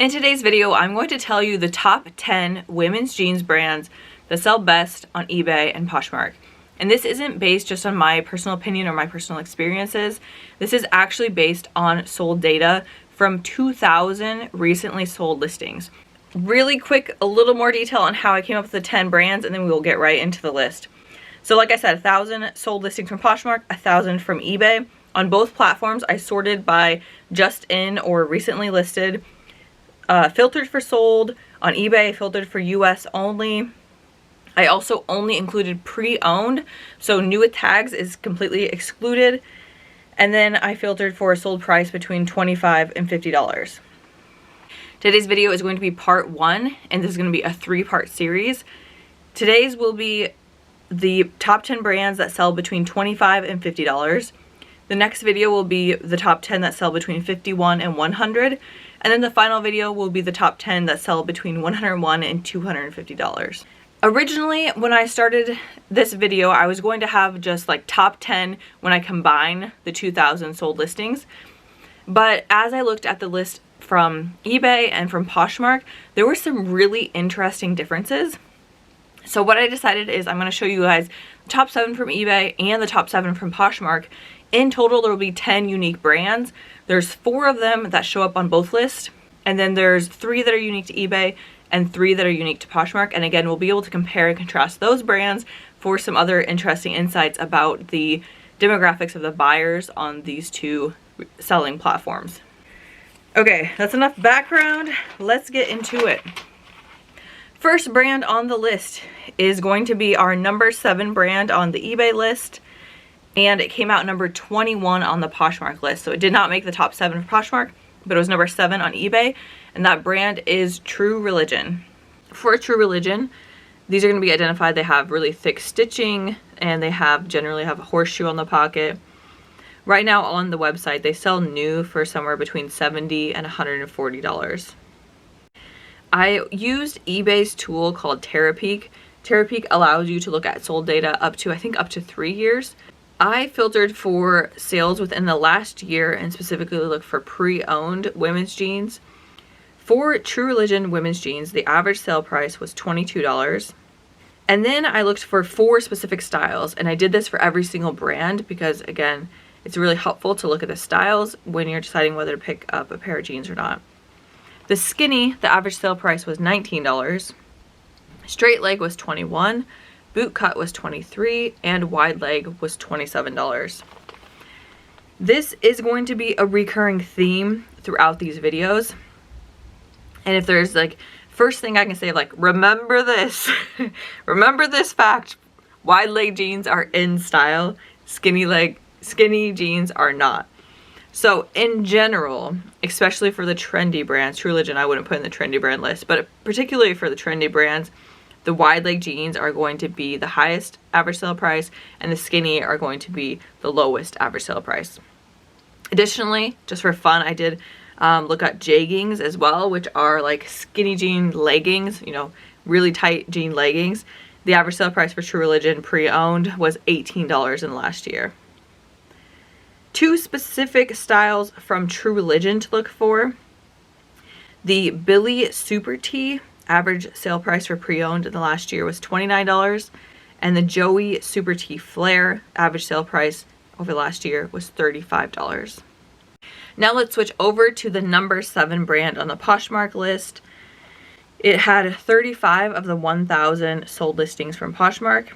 In today's video, I'm going to tell you the top 10 women's jeans brands that sell best on eBay and Poshmark. And this isn't based just on my personal opinion or my personal experiences. This is actually based on sold data from 2,000 recently sold listings. Really quick, a little more detail on how I came up with the 10 brands, and then we will get right into the list. So like I said, 1,000 sold listings from Poshmark, 1,000 from eBay. On both platforms, I sorted by just in or recently listed. Filtered for sold. On eBay, filtered for US only. I also only included pre-owned, so new with tags is completely excluded. And then I filtered for a sold price between $25 and $50. Today's video is going to be part 1, and this is going to be a 3-part series. Today's will be the top 10 brands that sell between $25 and $50. The next video will be the top 10 that sell between $51 and $100. And then the final video will be the top 10 that sell between $101 and $250. Originally, when I started this video, I was going to have just like top 10 when I combine the 2,000 sold listings. But as I looked at the list from eBay and from Poshmark, there were some really interesting differences. So what I decided is I'm going to show you guys the top 7 from eBay and the top 7 from Poshmark. In total, there will be 10 unique brands. There's 4 of them that show up on both lists, and then there's 3 that are unique to eBay and 3 that are unique to Poshmark. And again, we'll be able to compare and contrast those brands for some other interesting insights about the demographics of the buyers on these two selling platforms. Okay, that's enough background. Let's get into it. First brand on the list is going to be our number 7 brand on the eBay list. And it came out number 21 on the Poshmark list. So it did not make the top 7 for Poshmark, but it was number 7 on eBay. And that brand is True Religion. For True Religion, these are going to be identified. They have really thick stitching, and they generally have a horseshoe on the pocket. Right now on the website, they sell new for somewhere between $70 and $140. I used eBay's tool called Terapeak. Terapeak allows you to look at sold data up to 3 years. I filtered for sales within the last year and specifically looked for pre-owned women's jeans. For True Religion women's jeans, the average sale price was $22. And then I looked for 4 specific styles, and I did this for every single brand because, again, it's really helpful to look at the styles when you're deciding whether to pick up a pair of jeans or not. The skinny, the average sale price was $19. Straight leg was $21. Boot cut was $23, and wide leg was $27. This is going to be a recurring theme throughout these videos. And if there's first thing I can say, remember this. Remember this fact. Wide leg jeans are in style. Skinny jeans are not. So in general, especially for the trendy brands, True Religion I wouldn't put in the trendy brand list, but particularly for the trendy brands, the wide leg jeans are going to be the highest average sale price, and the skinny are going to be the lowest average sale price. Additionally, just for fun, I did look at jeggings as well, which are like skinny jean leggings, really tight jean leggings. The average sale price for True Religion pre-owned was $18 in the last year. 2 specific styles from True Religion to look for. The Billy Super Tee. Average sale price for pre-owned in the last year was $29, and the Joey Super Tee Flare average sale price over the last year was $35. Now let's switch over to the number 7 brand on the Poshmark list. It had 35 of the 1,000 sold listings from Poshmark,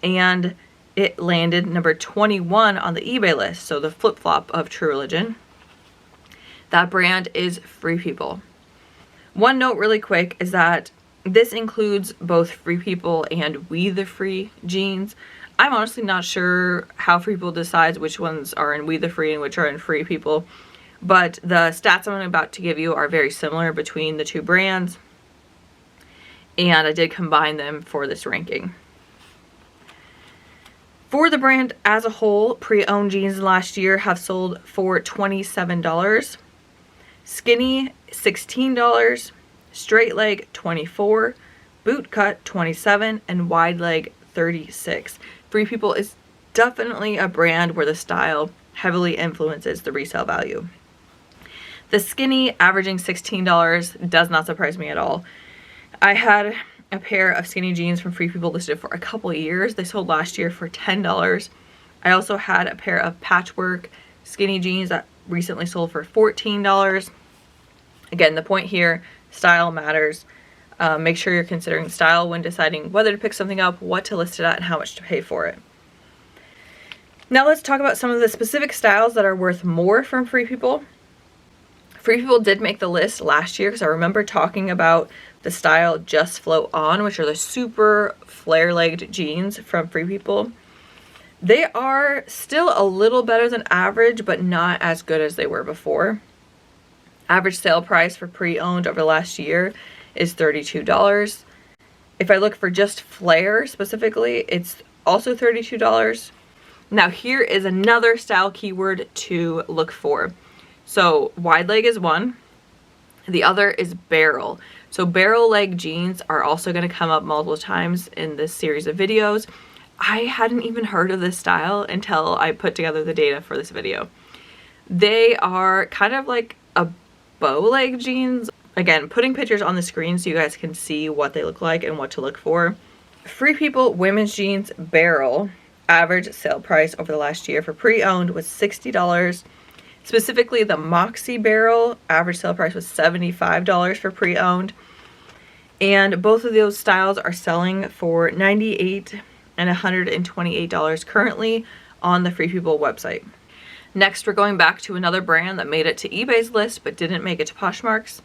and it landed number 21 on the eBay list, so the flip-flop of True Religion. That brand is Free People. One note really quick is that this includes both Free People and We the Free jeans. I'm honestly not sure how Free People decides which ones are in We the Free and which are in Free People, but the stats I'm about to give you are very similar between the 2 brands, and I did combine them for this ranking. For the brand as a whole, pre-owned jeans last year have sold for $27. Skinny, $16, straight leg, $24, boot cut, $27, and wide leg, $36. Free People is definitely a brand where the style heavily influences the resale value. The skinny averaging $16 does not surprise me at all. I had a pair of skinny jeans from Free People listed for a couple years. They sold last year for $10. I also had a pair of patchwork skinny jeans that recently sold for $14. Again, the point here, style matters. Make sure you're considering style when deciding whether to pick something up, what to list it at, and how much to pay for it. Now let's talk about some of the specific styles that are worth more from Free People. Free People did make the list last year because I remember talking about the style Just Float On, which are the super flare-legged jeans from Free People. They are still a little better than average, but not as good as they were before. Average sale price for pre-owned over the last year is $32. If I look for just flare specifically, it's also $32. Now here is another style keyword to look for. So wide leg is one. The other is barrel. So barrel leg jeans are also going to come up multiple times in this series of videos. I hadn't even heard of this style until I put together the data for this video. They are kind of like a bow leg jeans. Again, putting pictures on the screen so you guys can see what they look like and what to look for. Free People women's jeans barrel average sale price over the last year for pre-owned was $60. Specifically, the Moxie barrel average sale price was $75 for pre-owned. And both of those styles are selling for $98 and $128 currently on the Free People website. Next, we're going back to another brand that made it to eBay's list but didn't make it to Poshmark's.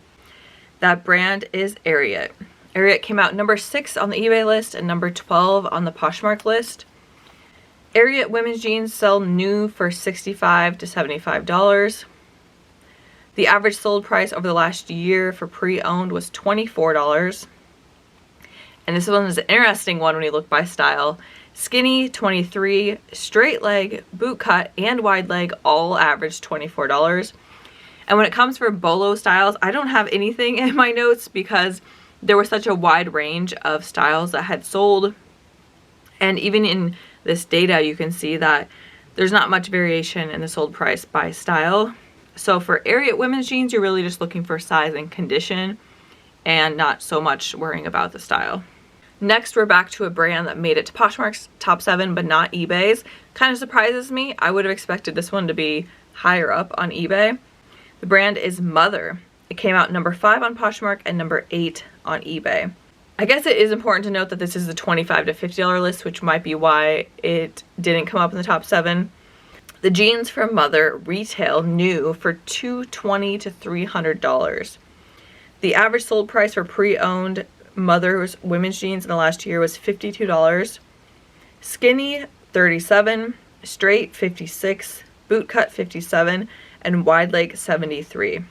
That brand is Ariat. Ariat came out number 6 on the eBay list and number 12 on the Poshmark list. Ariat women's jeans sell new for $65 to $75. The average sold price over the last year for pre-owned was $24. And this one is an interesting one when you look by style. Skinny, $23, straight leg, boot cut, and wide leg all averaged $24. And when it comes for bolo styles, I don't have anything in my notes because there was such a wide range of styles that had sold. And even in this data, you can see that there's not much variation in the sold price by style. So for Ariat women's jeans, you're really just looking for size and condition and not so much worrying about the style. Next, we're back to a brand that made it to Poshmark's top 7, but not eBay's. Kind of surprises me. I would have expected this one to be higher up on eBay. The brand is Mother. It came out number 5 on Poshmark and number 8 on eBay. I guess it is important to note that this is the $25 to $50 list, which might be why it didn't come up in the top 7. The jeans from Mother retail new for $220 to $300. The average sold price for pre-owned Mother's women's jeans in the last year was $52. Skinny, $37, straight, $56, boot cut, $57, and wide leg, $73.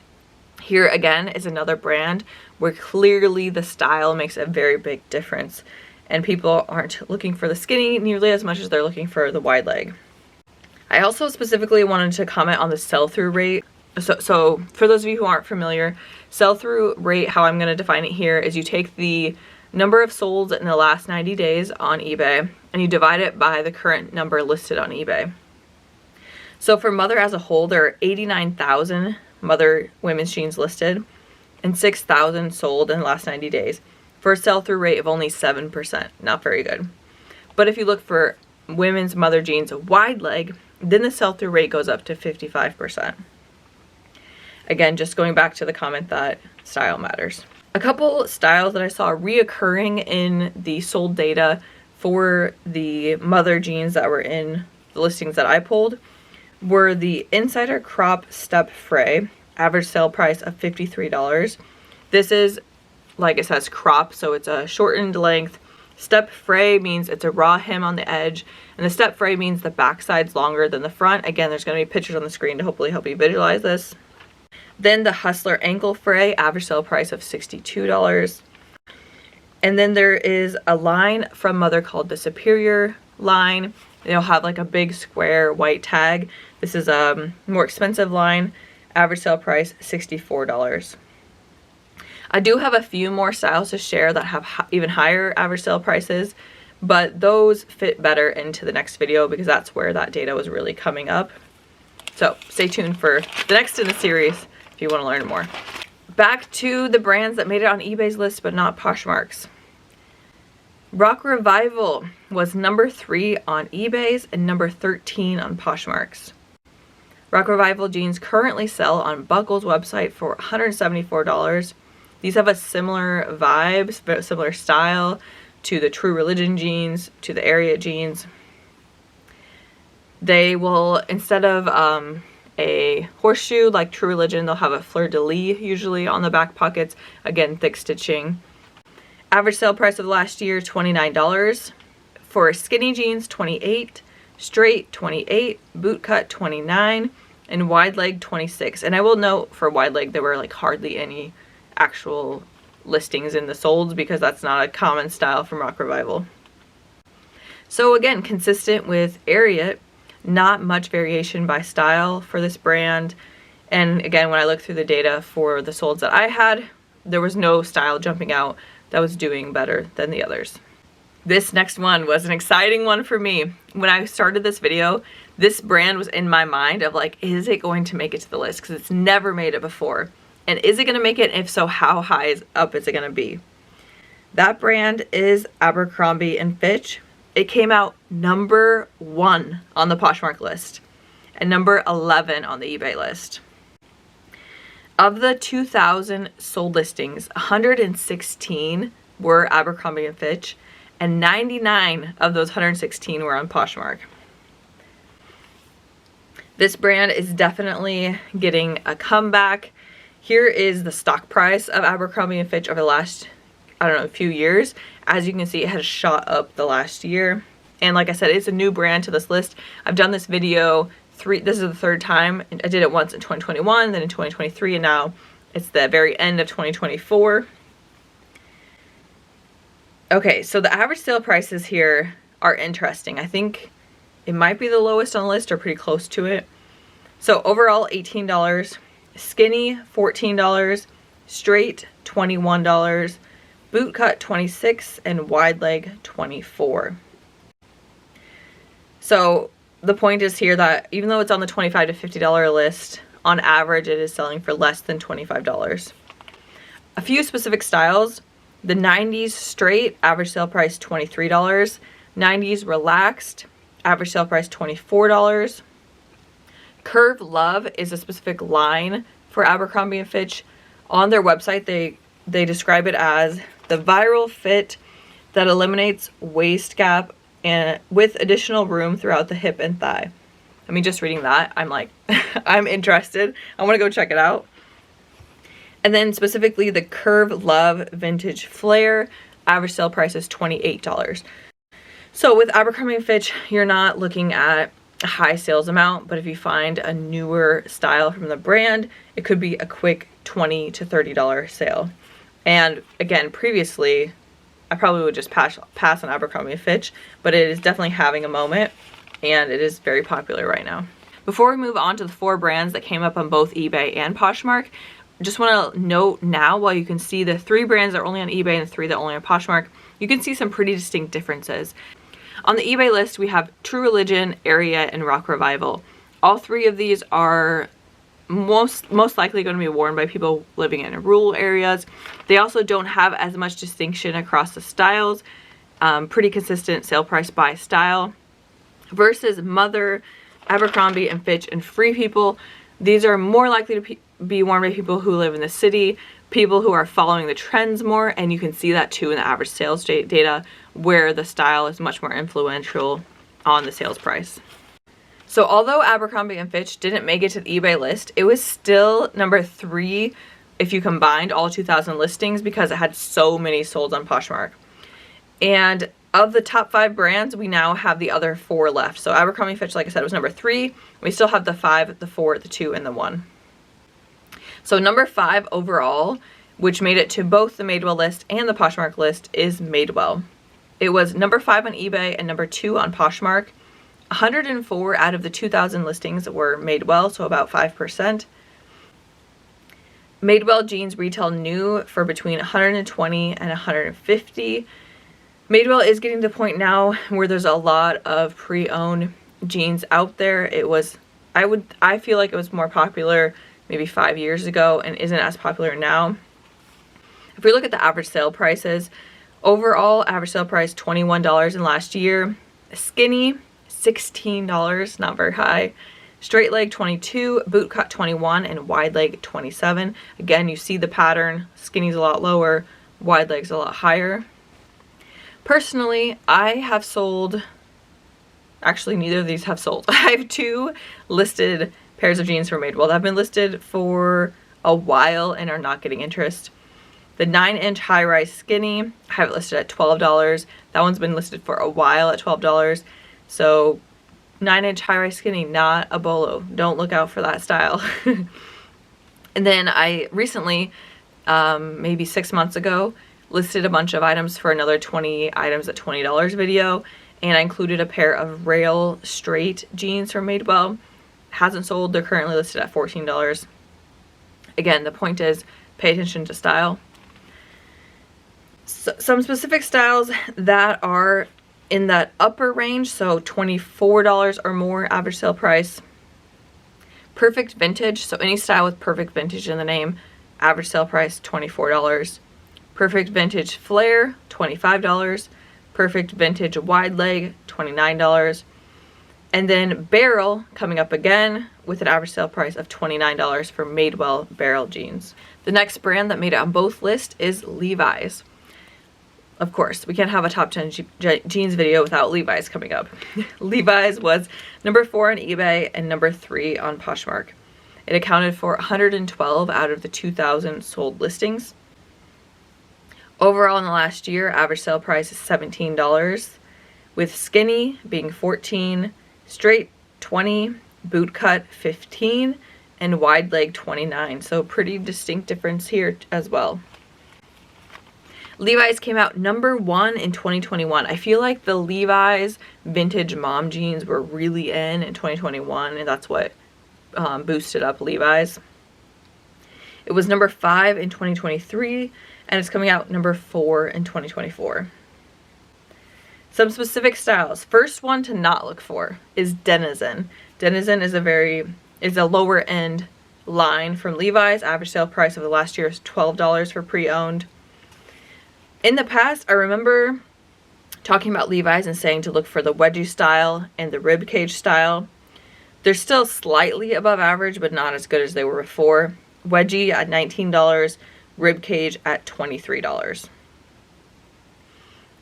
Here again is another brand where clearly the style makes a very big difference and people aren't looking for the skinny nearly as much as they're looking for the wide leg. I also specifically wanted to comment on the sell-through rate. So for those of you who aren't familiar, sell-through rate, how I'm going to define it here, is you take the number of solds in the last 90 days on eBay and you divide it by the current number listed on eBay. So for Mother as a whole, there are 89,000 Mother women's jeans listed and 6,000 sold in the last 90 days for a sell-through rate of only 7%. Not very good. But if you look for women's Mother jeans wide leg, then the sell-through rate goes up to 55%. Again, just going back to the comment that style matters. A couple styles that I saw reoccurring in the sold data for the Mother jeans that were in the listings that I pulled were the Insider Crop Step Fray, average sale price of $53. This is, like it says, crop, so it's a shortened length. Step Fray means it's a raw hem on the edge, and the Step Fray means the back side's longer than the front. Again, there's going to be pictures on the screen to hopefully help you visualize this. Then the Hustler Ankle Fray, average sale price of $62. And then there is a line from Mother called the Superior line. They'll have like a big square white tag. This is a more expensive line. Average sale price $64. I do have a few more styles to share that have even higher average sale prices, but those fit better into the next video because that's where that data was really coming up. So stay tuned for the next in the series if you want to learn more. Back to the brands that made it on eBay's list but not Poshmark's. Rock Revival was number 3 on eBay's and number 13 on Poshmark's. Rock Revival jeans currently sell on Buckle's website for $174. These have a similar vibe, similar style to the True Religion jeans, to the Area jeans. They will, instead of a horseshoe like True Religion, they'll have a fleur-de-lis usually on the back pockets. Again, thick stitching. Average sale price of last year, $29. For skinny jeans, $28. Straight, $28. Boot cut, $29. And wide leg, $26. And I will note for wide leg there were like hardly any actual listings in the solds because that's not a common style from Rock Revival. So again, consistent with Area, not much variation by style for this brand. And again, when I looked through the data for the solds that I had, there was no style jumping out that was doing better than the others. This next one was an exciting one for me. When I started this video, this brand was in my mind of like, is it going to make it to the list? Because it's never made it before. And is it going to make it? If so, how high up is it going to be? That brand is Abercrombie & Fitch. It came out number 1 on the Poshmark list and number 11 on the eBay list. Of the 2,000 sold listings, 116 were Abercrombie & Fitch, and 99 of those 116 were on Poshmark. This brand is definitely getting a comeback. Here is the stock price of Abercrombie & Fitch over the last, I don't know, a few years. As you can see, it has shot up the last year. And like I said, it's a new brand to this list. I've done this video this is the 3rd time. I did it once in 2021, then in 2023, and now it's the very end of 2024. Okay, so the average sale prices here are interesting. I think it might be the lowest on the list or pretty close to it. So overall, $18. Skinny, $14. Straight, $21. Boot cut, $26. And wide leg, $24. So the point is here that even though it's on the $25 to $50 list, on average it is selling for less than $25. A few specific styles. The 90s straight, average sale price $23. 90s relaxed, average sale price $24. Curve Love is a specific line for Abercrombie & Fitch. On their website, they describe it as the viral fit that eliminates waist gap and with additional room throughout the hip and thigh. I mean, just reading that, I'm like, I'm interested. I want to go check it out. And then specifically the Curve Love Vintage Flare, average sale price is $28. So with Abercrombie & Fitch, you're not looking at a high sales amount, but if you find a newer style from the brand, it could be a quick $20 to $30 sale. And again, previously, I probably would just pass on Abercrombie & Fitch, but it is definitely having a moment, and it is very popular right now. Before we move on to the 4 brands that came up on both eBay and Poshmark, just want to note now, while you can see the 3 brands that are only on eBay and the 3 that are only on Poshmark, you can see some pretty distinct differences. On the eBay list, we have True Religion, Area, and Rock Revival. All 3 of these are most likely going to be worn by people living in rural areas. They also don't have as much distinction across the styles. Pretty consistent sale price by style. Versus Mother, Abercrombie & Fitch, and Free People. These are more likely to be worn by people who live in the city, people who are following the trends more, and you can see that too in the average sales data where the style is much more influential on the sales price. So although Abercrombie & Fitch didn't make it to the eBay list, it was still number 3 if you combined all 2,000 listings because it had so many sold on Poshmark. And of the top 5 brands, we now have the other 4 left. So Abercrombie & Fitch, like I said, was number 3. We still have the 5, the 4, the 2, and the 1. So number 5 overall, which made it to both the Madewell list and the Poshmark list, is Madewell. It was number 5 on eBay and number 2 on Poshmark. 104 out of the 2,000 listings were Madewell, so about 5%. Madewell jeans retail new for between $120 and $150. Madewell is getting to the point now where there's a lot of pre-owned jeans out there. I feel like it was more popular maybe 5 years ago and isn't as popular now. If we look at the average sale prices, overall average sale price $21 in last year. Skinny $16, not very high. Straight leg $22, boot cut $21, and wide leg $27. Again, you see the pattern. Skinny's a lot lower, wide leg's a lot higher. Personally, I have sold, actually neither of these have sold. I have 2 listed pairs of jeans for Madewell that have been listed for a while and are not getting interest. The 9-inch high-rise skinny, I have it listed at $12. That one's been listed for a while at $12. So 9-inch high-rise skinny, not a bolo. Don't look out for that style. And then I recently, maybe 6 months ago, listed a bunch of items for another 20 items at $20 video. And I included a pair of rail straight jeans from Madewell. Hasn't sold. They're currently listed at $14. Again, the point is pay attention to style. So, some specific styles that are in that upper range, so $24 or more average sale price. Perfect vintage, so any style with perfect vintage in the name, average sale price $24. Perfect vintage flare, $25. Perfect vintage wide leg, $29. And then barrel coming up again with an average sale price of $29 for Madewell barrel jeans. The next brand that made it on both lists is Levi's. Of course, we can't have a top 10 jeans video without Levi's coming up. Levi's was number 4 on eBay and number 3 on Poshmark. It accounted for 112 out of the 2,000 sold listings. Overall in the last year, average sale price is $17, with skinny being $14, straight $20, boot cut $15, and wide leg $29. So pretty distinct difference here as well. Levi's came out number 1 in 2021. I feel like the Levi's vintage mom jeans were really in 2021, and that's what boosted up Levi's. It was number 5 in 2023, and it's coming out number 4 in 2024. Some specific styles. First one to not look for is Denizen. Denizen is a lower end line from Levi's. Average sale price of the last year is $12 for pre-owned. In the past, I remember talking about Levi's and saying to look for the wedgie style and the rib cage style. They're still slightly above average, but not as good as they were before. Wedgie at $19, rib cage at $23.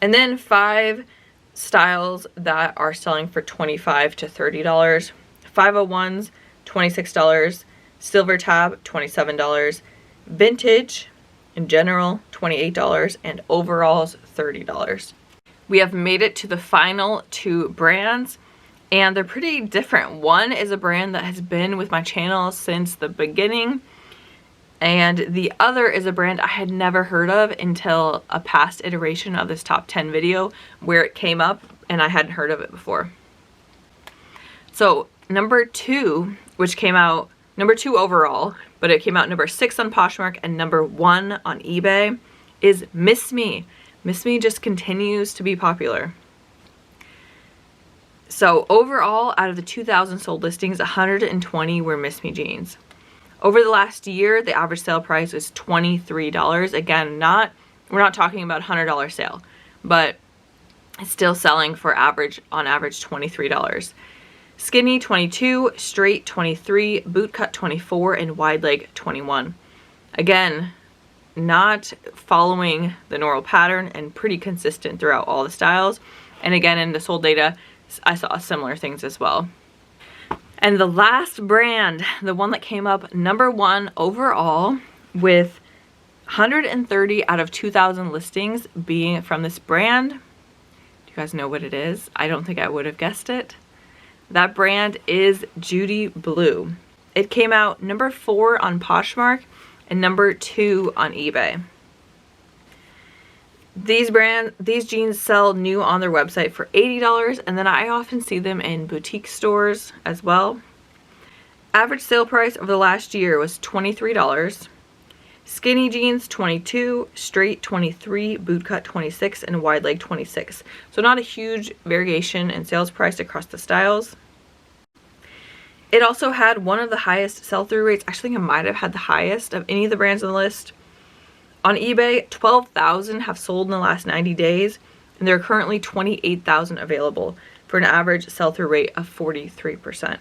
And then 5 styles that are selling for $25 to $30. 501s, $26. Silver tab, $27. Vintage, in general, $28, and overalls, $30. We have made it to the final 2 brands, and they're pretty different. One is a brand that has been with my channel since the beginning, and the other is a brand I had never heard of until a past iteration of this top 10 video where it came up and I hadn't heard of it before. So number 2, which came out number 2 overall, but it came out number 6 on Poshmark and number 1 on eBay, is Miss Me. Miss Me just continues to be popular. So overall, out of the 2,000 sold listings, 120 were Miss Me jeans. Over the last year, the average sale price is $23. Again, we're not talking about a $100 sale, but it's still selling for on average $23. Skinny $22, straight $23, boot cut $24, and wide leg $21. Again, not following the normal pattern and pretty consistent throughout all the styles. And again, in the sold data, I saw similar things as well. And the last brand, the one that came up number 1 overall with 130 out of 2,000 listings being from this brand. Do you guys know what it is? I don't think I would have guessed it. That brand is Judy Blue. It came out number 4 on Poshmark and number 2 on eBay. These jeans sell new on their website for $80, and then I often see them in boutique stores as well. Average sale price over the last year was $23. Skinny jeans $22, straight $23, boot cut $26, and wide leg $26. So not a huge variation in sales price across the styles. It also had one of the highest sell-through rates. Actually, I think it might have had the highest of any of the brands on the list. On eBay, 12,000 have sold in the last 90 days, and there are currently 28,000 available for an average sell-through rate of 43%.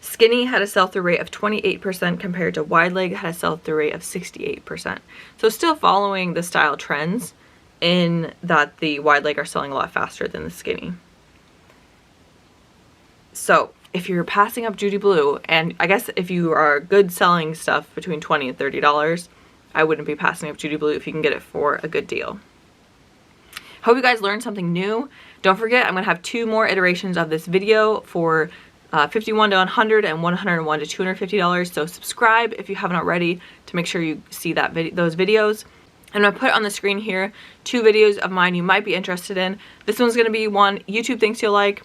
Skinny had a sell-through rate of 28% compared to wide leg had a sell-through rate of 68%. So still following the style trends in that the wide leg are selling a lot faster than the skinny. So if you're passing up Judy Blue, and I guess if you are good selling stuff between $20 and $30, I wouldn't be passing up Judy Blue if you can get it for a good deal. Hope you guys learned something new. Don't forget, I'm going to have 2 more iterations of this video for $51 to $100 and $101 to $250. So subscribe if you haven't already to make sure you see those videos. I'm going to put on the screen here 2 videos of mine you might be interested in. This one's going to be one YouTube thinks you'll like.